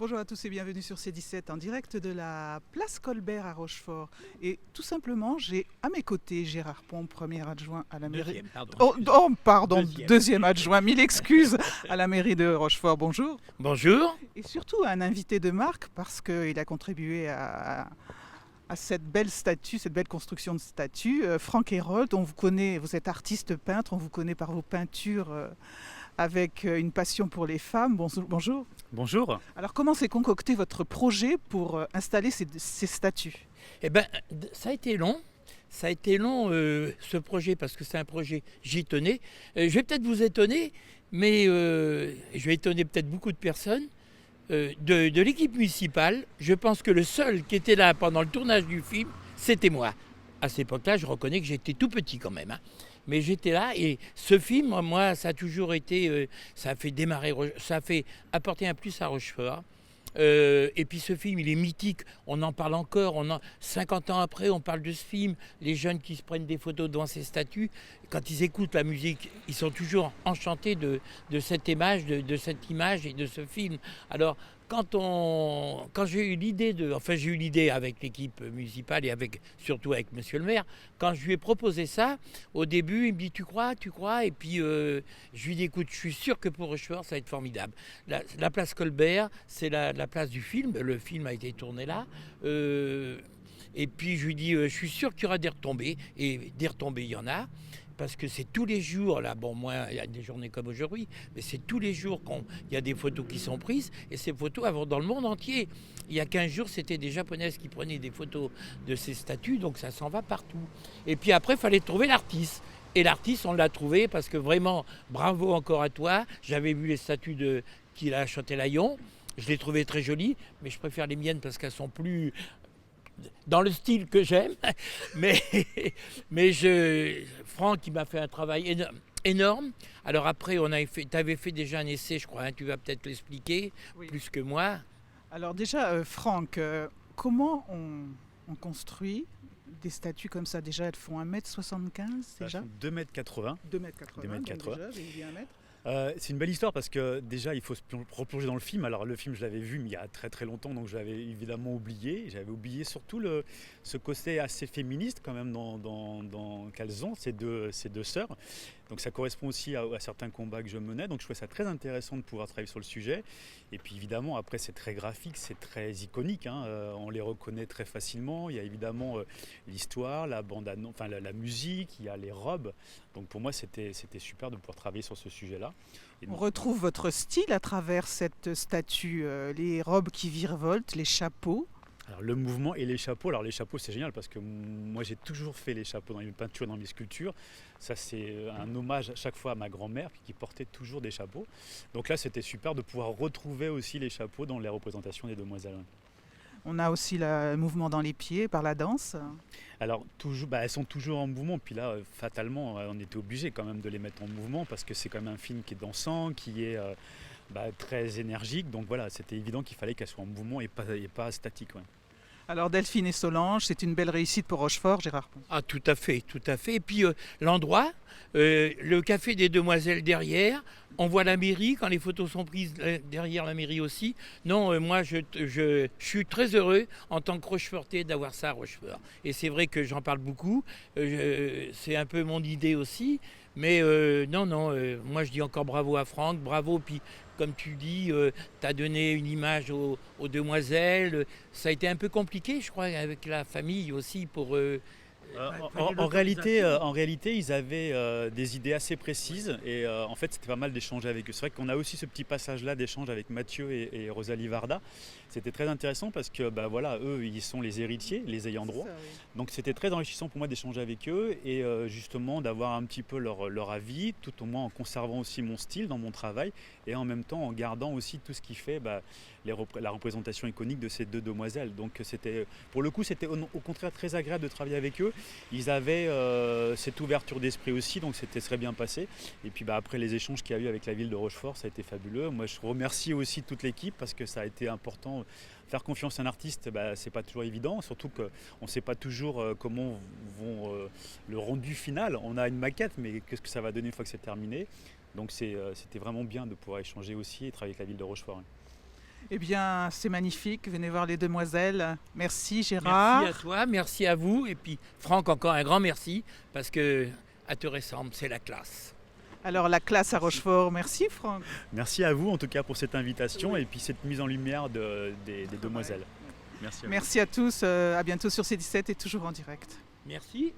Bonjour à tous et bienvenue sur C17 en direct de la place Colbert à Rochefort. Et tout simplement, j'ai à mes côtés Gérard Pont, premier adjoint à la mairie. Deuxième, pardon. Pardon, Deuxième. deuxième adjoint, mille excuses à la mairie de Rochefort. Bonjour. Bonjour. Et surtout un invité de marque parce qu'il a contribué à cette belle statue, cette belle construction de statue. Franck Hérold, on vous connaît, vous êtes artiste peintre, on vous connaît par vos peintures avec une passion pour les femmes. Bonjour. Bonjour. Alors comment s'est concocté votre projet pour installer ces statues? Eh ben, ça a été long. Ça a été long ce projet parce que c'est un projet, j'y tenais. Je vais peut-être vous étonner, mais je vais étonner peut-être beaucoup de personnes. De l'équipe municipale, je pense que le seul qui était là pendant le tournage du film, c'était moi. À cette époque-là, je reconnais que j'étais tout petit quand même, hein. Mais j'étais là et ce film, moi, ça a toujours été, ça a fait démarrer, ça a fait apporter un plus à Rochefort. Et puis ce film, il est mythique, on en parle encore, 50 ans après, on parle de ce film. Les jeunes qui se prennent des photos devant ces statues, quand ils écoutent la musique, ils sont toujours enchantés de cette image, de cette image et de ce film. Alors, quand j'ai eu l'idée j'ai eu l'idée avec l'équipe municipale et surtout avec monsieur le maire, quand je lui ai proposé ça, au début, il me dit tu crois, et puis je lui dis écoute, je suis sûr que pour Rochefort, ça va être formidable. La place Colbert, c'est la place du film, le film a été tourné là. Et puis je lui dis je suis sûr qu'il y aura des retombées, et des retombées, il y en a. Parce que c'est tous les jours, là, bon, moi, il y a des journées comme aujourd'hui, mais c'est tous les jours qu'il y a des photos qui sont prises, et ces photos vont dans le monde entier. Il y a 15 jours, c'était des Japonaises qui prenaient des photos de ces statues, donc ça s'en va partout. Et puis après, il fallait trouver l'artiste. Et l'artiste, on l'a trouvé, parce que vraiment, bravo encore à toi. J'avais vu les statues qu'il a à Châtelaillon, je les trouvais très jolies, mais je préfère les miennes parce qu'elles sont plus dans le style que j'aime, mais, Franck, il m'a fait un travail énorme. Alors après, tu avais fait déjà un essai, je crois, hein, tu vas peut-être l'expliquer, oui, plus que moi. Alors déjà, Franck, comment on construit des statues comme ça? Déjà, elles font 1m75 déjà? Elles font 2m80. 2m80, 2m80. Déjà, j'ai dit 1 mètre. C'est une belle histoire parce que déjà il faut se replonger dans le film. Alors le film je l'avais vu mais il y a très très longtemps, donc je l'avais évidemment oublié. J'avais oublié surtout ce côté assez féministe quand même qu'elles ont, ces deux sœurs. Donc ça correspond aussi à certains combats que je menais. Donc je trouvais ça très intéressant de pouvoir travailler sur le sujet. Et puis évidemment après c'est très graphique, c'est très iconique, hein. On les reconnaît très facilement. Il y a évidemment l'histoire, la bande, enfin la musique, il y a les robes. Donc pour moi c'était super de pouvoir travailler sur ce sujet-là. On retrouve votre style à travers cette statue, les robes qui virevoltent, les chapeaux. Alors le mouvement et les chapeaux, alors les chapeaux c'est génial parce que moi j'ai toujours fait les chapeaux dans mes peintures, dans mes sculptures. Ça c'est un hommage à chaque fois à ma grand-mère qui portait toujours des chapeaux. Donc là c'était super de pouvoir retrouver aussi les chapeaux dans les représentations des demoiselles. On a aussi le mouvement dans les pieds par la danse. Alors elles sont toujours en mouvement, puis là fatalement on était obligé quand même de les mettre en mouvement parce que c'est quand même un film qui est dansant, qui est très énergique. Donc voilà, c'était évident qu'il fallait qu'elles soient en mouvement et pas statique. Ouais. Alors Delphine et Solange, c'est une belle réussite pour Rochefort, Gérard Pont. Ah, tout à fait, tout à fait. Et puis l'endroit, le café des Demoiselles derrière, on voit la mairie quand les photos sont prises derrière la mairie aussi. Non, moi je suis très heureux en tant que Rochefortais d'avoir ça à Rochefort. Et c'est vrai que j'en parle beaucoup, c'est un peu mon idée aussi. Mais moi je dis encore bravo à Franck, bravo. Puis comme tu dis, tu as donné une image aux demoiselles. Ça a été un peu compliqué, je crois, avec la famille aussi pour... En réalité, ils avaient des idées assez précises et en fait, c'était pas mal d'échanger avec eux. C'est vrai qu'on a aussi ce petit passage-là d'échange avec Mathieu et Rosalie Varda. C'était très intéressant parce que voilà, eux, ils sont les héritiers, les ayants droit. Ça, oui. Donc c'était très enrichissant pour moi d'échanger avec eux et justement d'avoir un petit peu leur avis, tout au moins en conservant aussi mon style dans mon travail et en même temps en gardant aussi tout ce qui fait la représentation iconique de ces deux demoiselles. Donc pour le coup, c'était au contraire très agréable de travailler avec eux. Ils avaient cette ouverture d'esprit aussi, donc c'était très bien passé. Et puis après les échanges qu'il y a eu avec la ville de Rochefort, ça a été fabuleux. Moi je remercie aussi toute l'équipe parce que ça a été important. Faire confiance à un artiste, c'est pas toujours évident, surtout qu'on ne sait pas toujours comment vont le rendu final. On a une maquette, mais qu'est-ce que ça va donner une fois que c'est terminé. Donc c'était vraiment bien de pouvoir échanger aussi et travailler avec la ville de Rochefort. Eh bien, c'est magnifique. Venez voir les demoiselles. Merci Gérard. Merci à toi, merci à vous. Et puis Franck, encore un grand merci, parce que à te ressemble, c'est la classe. Alors la classe à Rochefort, merci Franck. Merci à vous en tout cas pour cette invitation et puis cette mise en lumière des demoiselles. Merci à vous. Merci à tous. À bientôt sur C17 et toujours en direct. Merci.